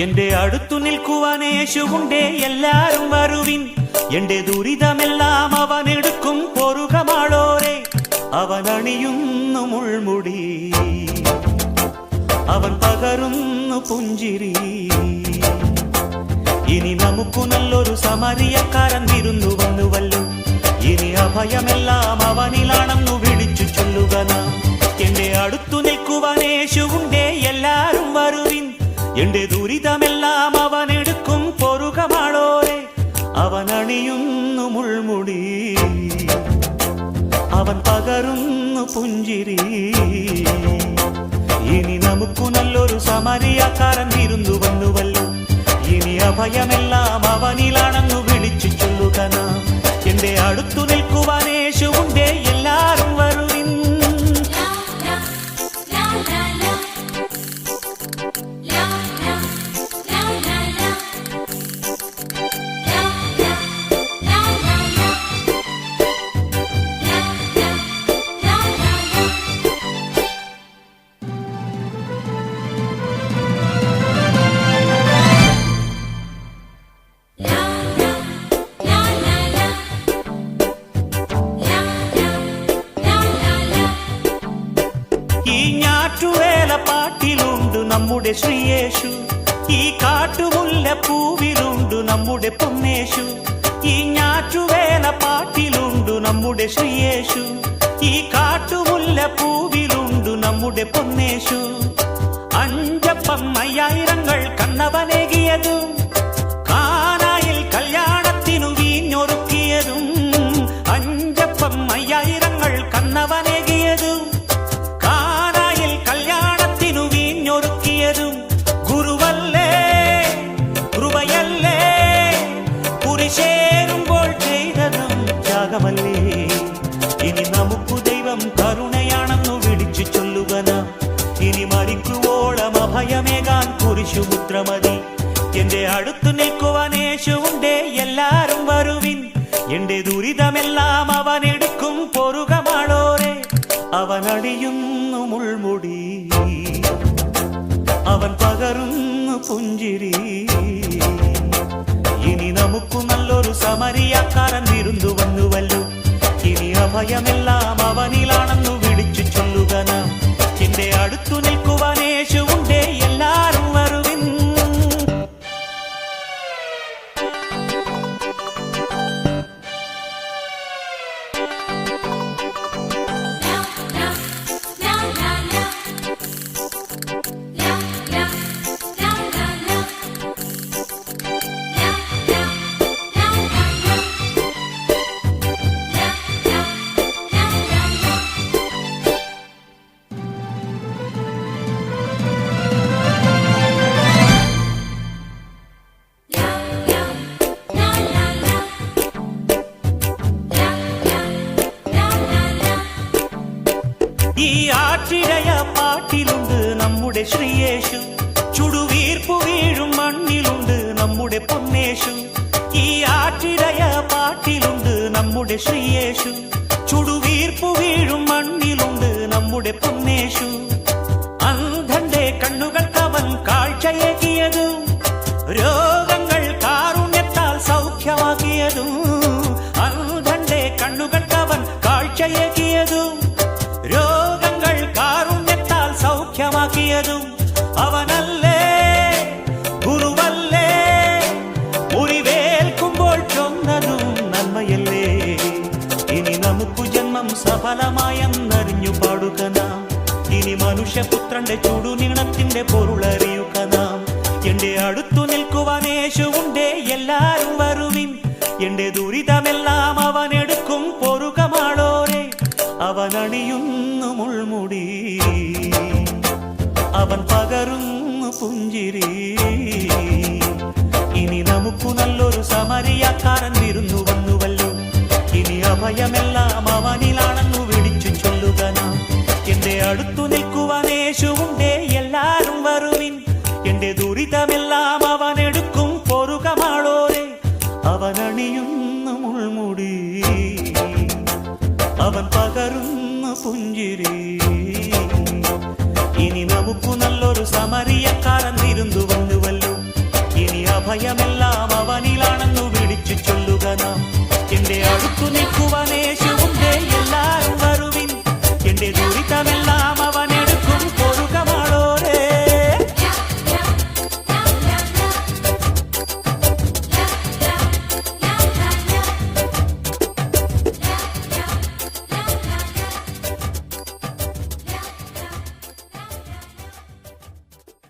എന്റെ അടുത്തു നിൽക്കുവാൻ യേശുവുണ്ടേ, എല്ലാരും വരുവിൻ. എന്റെ ദുരിതമെല്ലാം അവനെടുക്കും, പൊറുകമാളോരെ. അവൻ അണിയുന്നു മുൾമുടി, അവൻ പകരുന്നു പുഞ്ചിരി. ഇനി നമുക്കു നല്ലൊരു സമരിയക്കാരൻ വിരുന്നു വന്നുവല്ലോ. ഇനി അഭയമെല്ലാം അവനിലാണെന്നു വിളിച്ചു ചൊല്ലുക നാം. എന്റെ അടുത്തു നിൽക്കുവാൻ യേശുവുണ്ടേ, എല്ലാരും വരുവിൻ. എന്റെ ദുരിതമെല്ലാം അവനെടുക്കും, പൊറുകമാളോരെ. അവൻ അണിയുന്നു മുൾമുടി, അവൻ പകരുന്നു പുഞ്ചിരി. ഇനി നമുക്കു നല്ലൊരു സമരിയക്കാരൻ വിരുന്നു വന്നുവല്ലോ. ഇനി അഭയമെല്ലാം അവനിലാണെന്നു വിളിച്ചു ചൊല്ലുക നാം. എന്റെ അടുത്തു നിൽക്കുവാൻ യേശുവുണ്ടേ, എല്ലാരും വരുവിൻ. ഈ ഞാറ്റുവേല പാട്ടിലുണ്ട് നമ്മുടെ ശ്രീയേശു, ഈ കാട്ടുമുല്ല പൂവിലുണ്ട് നമ്മുടെ പൊന്നേശു. ഈ ഞാറ്റുവേല പാട്ടിലുണ്ട് നമ്മുടെ ശ്രീയേശു, ഈ കാട്ടുമുല്ല പൂവിലുണ്ട് നമ്മുടെ പൊന്നേശു. അഞ്ചപ്പം 5000 കണ്ണവനേകിയതും, കാനായിൽ കല്യാണത്തിനു വീഞ്ഞൊരുക്കിയതും. അഞ്ചപ്പം 5000 കണ്ണവനേകിയതും, കല്യാണത്തിനു വീഞ്ഞൊരുക്കിയതും. ഗുരുവല്ലേ, കൃപയല്ലേ, കുരിശേറുമ്പോൾ ചെയ്തതും ത്യാഗമല്ലേ. ഇനി നമുക്കു ദൈവം കരുണയാണെന്നു വിളിച്ചു ചൊല്ലുക നാം. ഇനി മരിക്കുവോളം അഭയമേകാൻ കുരിശുമുദ്രമതി. എന്റെ അടുത്തു നിൽക്കുവാൻ യേശുവുണ്ടേ, എല്ലാരും വരുവിൻ. എന്റെ ദുരിതമെല്ലാം അവനെടുക്കും, പൊറുകമാളോരെ. അവൻ അണിയുന്നു മുൾമുടി, അവൻ പകരുന്നു പുഞ്ചിരി. ഇനി നമുക്കു നല്ലൊരു സമരിയക്കാരൻ വിരുന്നു വന്നുവല്ലോ. ഇനി അഭയമെല്ലാം അവനിലാണെന്നു വിളിച്ചു ചൊല്ലുക നാം. എന്റെ അടുത്തു നിൽക്കുവാൻ യേശുവുണ്ടേ, എല്ലാരും വരുവിൻ. ഈ ആറ്റിടയ പാട്ടിലുണ്ട് നമ്മുടെ ശ്രീയേശു, ചുടുവീർപ്പു വീഴും മണ്ണിലുണ്ട് നമ്മുടെ പൊന്നേശു. ഈ ആറ്റിടയ പാട്ടിലുണ്ട് നമ്മുടെ ശ്രീയേശു, ചുടുവീർപ്പു വീഴും മണ്ണിലുണ്ട് നമ്മുടെ പൊന്നേശു. അന്ധന്റെ കണ്ണുകൾക്കവൻ കാഴ്ചയേകിയതും, രോഗങ്ങൾ കാരുണ്യത്താൽ സൗഖ്യമാക്കിയതും. അന്ധന്റെ കണ്ണുകൾക്കവൻ കാഴ്ചയേകിയതും, രോഗങ്ങൾ കാരുണ്യത്താൽ സൗഖ്യമാക്കിയതും. അവനല്ലേ, ഗുരുവല്ലേ, മുറിവേൽക്കുമ്പോൾ ചൊന്നതും നന്മയല്ലേ. ഇനി നമുക്കു ജന്മം സഫലമായെന്നറിഞ്ഞു പാടുക നാം. ഇനി മനുഷ്യപുത്രന്റെ ചുടുനീളത്തിന്റെ പൊരുളറിയുക നാം. എന്റെ അടുത്തു നിൽക്കുവാൻ യേശുവുണ്ടേ, എല്ലാരും വരുവിൻ. എന്റെ ദുരിതമെല്ലാം അവനെടുക്കും, പൊറുകമാളോരെ. അവൻ അണിയുന്നു മുൾമുടി, അവൻ പകരുന്നു പുഞ്ചിരി. ഇനി നമുക്കു നല്ലൊരു സമരിയക്കാരൻ വിരുന്നു വന്നുവല്ലോ. ഇനി അഭയമെല്ലാം അവനിലാണെന്നു വിളിച്ചു ചൊല്ലുക നാം. എന്റെ അടുത്തു നിൽക്കുവാൻ യേശുവുണ്ടേ, എല്ലാരും വരുവിൻ. എന്റെ ദുരിതമെല്ലാം അവനെടുക്കും, പൊറുകമാളോരെ. അവൻ അണിയുന്നു മുൾമുടി, അവൻ പകരുന്നു പുഞ്ചിരി. ഇനി നമുക്കു നല്ലൊരു സമരിയക്കാരൻ വിരുന്നു വന്നുവല്ലോ. അഭയമെല്ലാം